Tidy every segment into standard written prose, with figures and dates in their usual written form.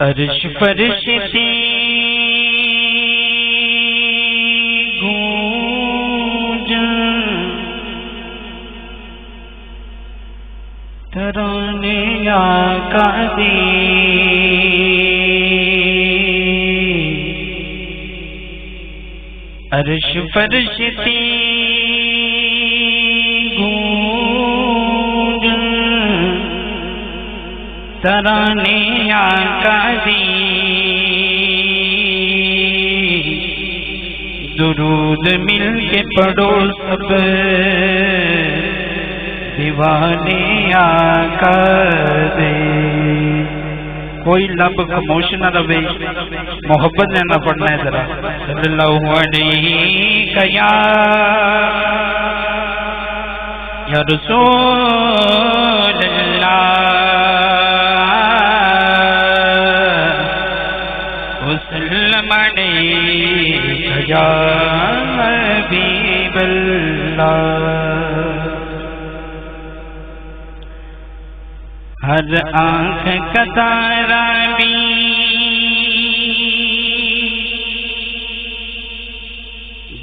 عرش فرشتے گونجن ترانے آقا دے عرش فرشتے گونجن ترانے آقا دی درود مل کے پڑھو سب دیوانے آقا دے. کوئی لب خاموش نہ رہے، محبت نے نہ پڑھنا ہے ذرا. صلی اللہ علیہ یا رسول اللہ وسلم علیہ یا حبیب اللہ. ہر آنکھ کا تارا بھی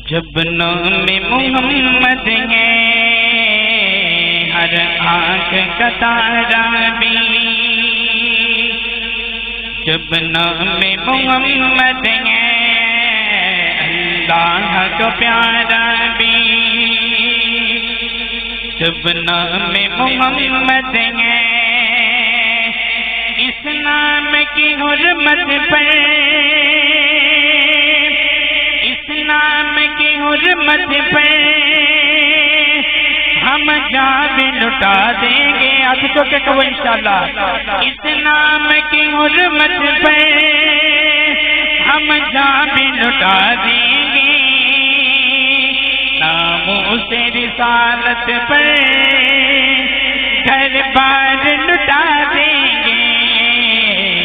جب نام محمد ہے، ہر آنکھ کا تارا بھی جب نام محمد ہے، اللہ کا پیارا بھی جب نام محمد ہے. اس نام کی حرمت پر، اس نام کی حرمت پر ہم جان بھی لٹا دیں گے. ہاتھ چوک کے کہو انشاءاللہ. اس نام کی حرمت پر ہم جان بھی لٹا دیں گے. ناموں سے رسالت پر گھر بار لٹا دیں گے.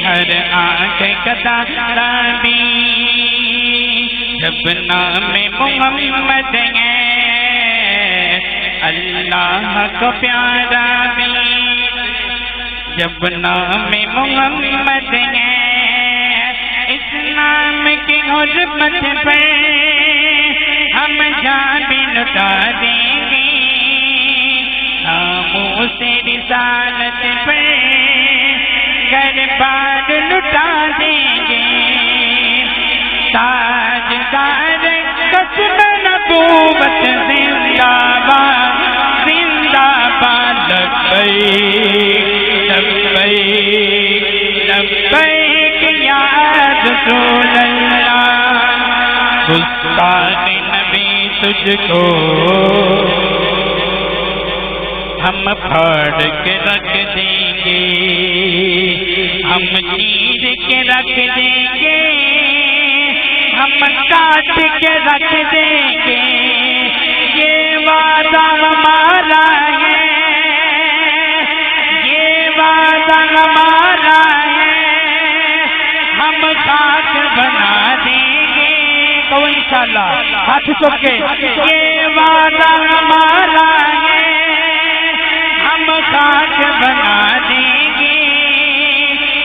ہر آنکھ کا تارا بھی جب نام محمد ہے، اللہ کا پیارا بھی جب نام محمد ہے. اس نام کی حرمت پر ہم جان بھی لٹا دیں گے. ناموں سے رسالت پر گھر بار لٹا دیں گے. تاجدار قصر نبوت زندہ باد زندہ باد. لبیک لبیک لبیک یا رسول اللہ. گستاخ نبی تجھ کو ہم پھاڑ کے رکھ دیں گے، ہم چیر کے رکھ دیں گے، ہم کاٹ کے رکھ دیں گے. یہ وعدہ ہمارا ہے، یہ وعدہ ہمارا ہے، ہم خاک بنا دیں گے. تو انشاءاللہ ہاتھ چوک کے یہ وعدہ ہمارا ہے، ہم خاک بنا دیں گے.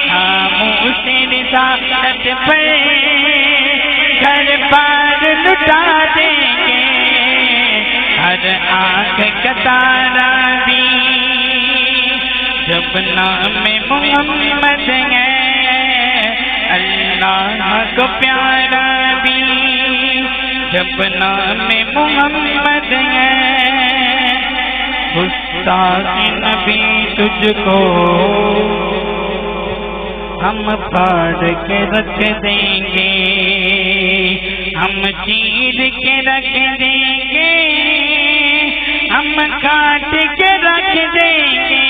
ہم اسے رسالت پر گھر بار لٹا دیں گے. ہر آنکھ کا تارا بھی جب نام محمد ہے، اللہ کو پیارا بھی جب نام محمد ہے. گستاخ نبی تجھ کو ہم پھاڑ کے رکھ دیں گے، ہم چیر کے رکھ دیں گے، ہم کاٹ کے رکھ دیں گے.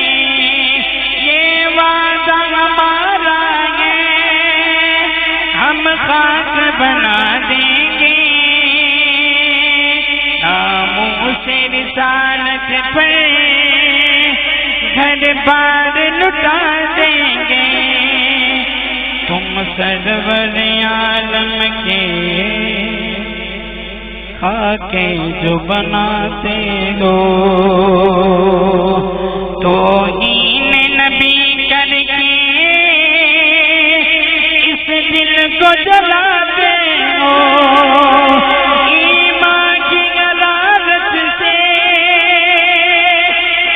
یہ وعدہ ہمارا ہے، ہم خاک بنا دیں گے. ناموں سے رسالت پر گھر بار لٹا دیں گے. تم سرور عالم کے خاکے جو بناتے ہو، توہین نبی کر کے دل کو جلاتے ہو ایمان کی غلالت سے،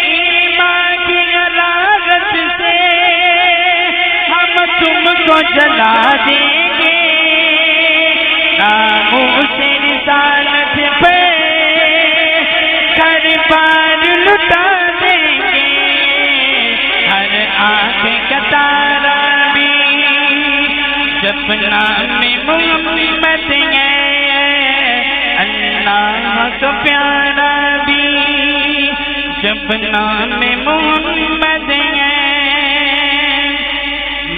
ایمان کی غلالت سے ہم تم کو جلا دیں گے، ناموس رسالت پہ ہر بار لٹا دیں گے، ہر آنکھ کا تارا بھی جب نام محمد ہے، اللہ کا پیارا بھی جب نام محمد ہے،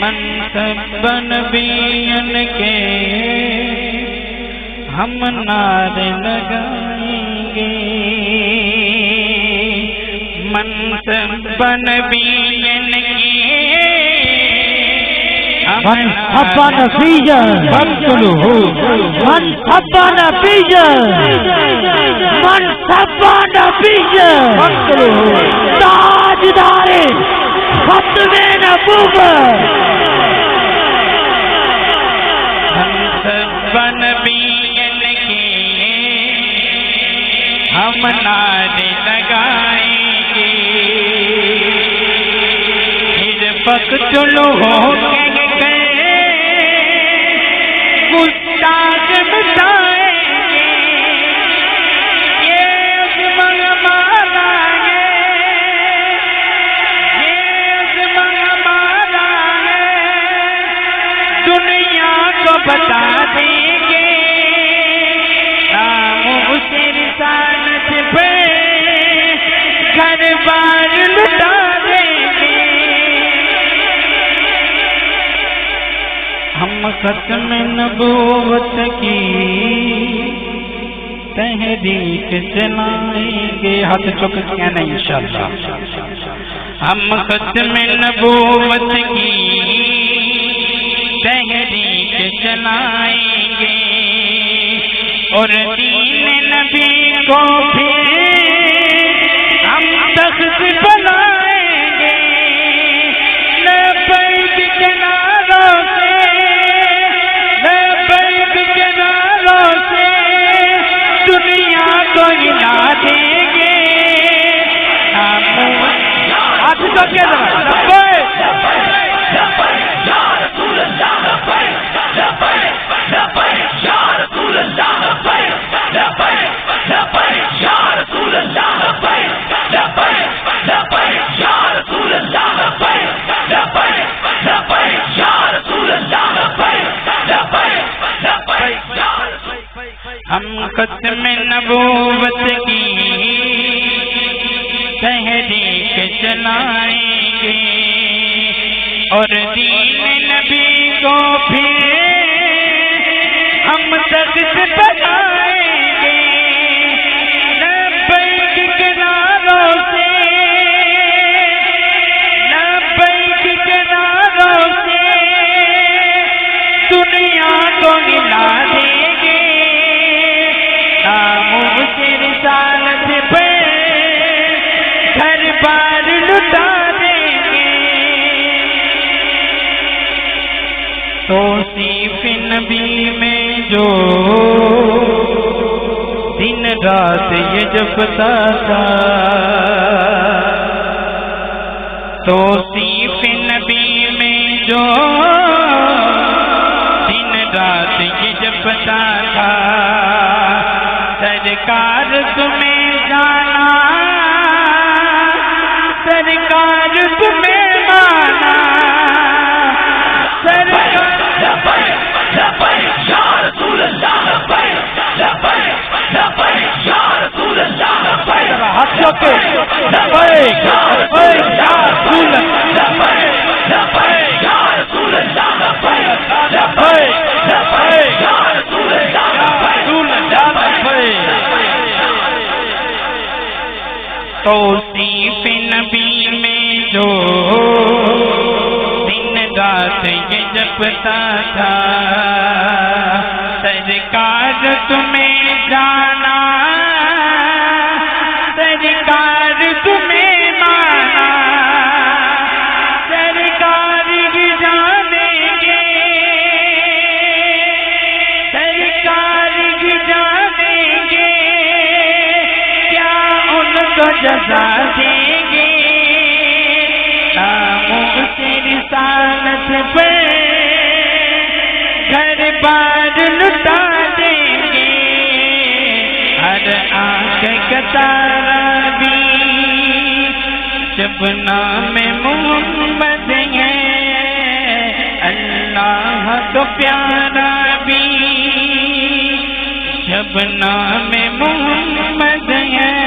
منصب نبیین کے ہم نعرے لگائیں گے، منصب نبیین کے من حب نبیا فاقتلوہ، من حب نبیا، من حب نبیا فاقتلوہ، تاجدار ختم نبوت، منصب نبیین کے ہم نعرے لگائیں گے، پھر فاقتلوہ گستاخ بتائیں گے، یہ عظم ہمارا ہے، یہ عظم ہمارا ہے، دنیا کو بتا دیں گے، ناموس رسالت پہ گھر بار لٹا دیں گے، ہم ختم نبوت کی تحریک چلائیں گے، ہاتھ چک کیا نہیں انشاءاللہ، ہم ختم نبوت کی تحریک چلائیں گے، اور دین نبی کو پھر ہم تخت بنائیں گے، لبیک کے نعروں سے، لبیک کے نعروں سے دنیا کو ہلا دیں گے، ہاتھ تو کیا ہم ختم نبوت کی تحریک چلائیں گے، اور دین نبی کو پھر ہم تخت بنائیں گے، لبیک کے نعروں سے، لبیک کے نعروں سے دنیا کو ہلا دیں گے، ناموس رسالت پہ گھر بار لٹا دیں گے، توصیف نبی میں جو دن رات یہ جپتا تھا، توصیف نبی میں جو دن رات یہ جپتا تھا، سرکار تمہیں جانا، سرکار تمہیں مانا، سرکار ہاتھوں کے توصیف نبی میں جو دن رات یہ جپتا تھا، سرکار تمہیں جانا، سرکار تمہیں مانا، سرکار ہی جانیں گے، کو جزا دیں گے ناموں سے رسالت پہ گھر بار لٹا دیں گے ہر آنکھ کا تارا بھی جب نام محمد ہے اللہ تو پیارا بھی جب نام محمد ہے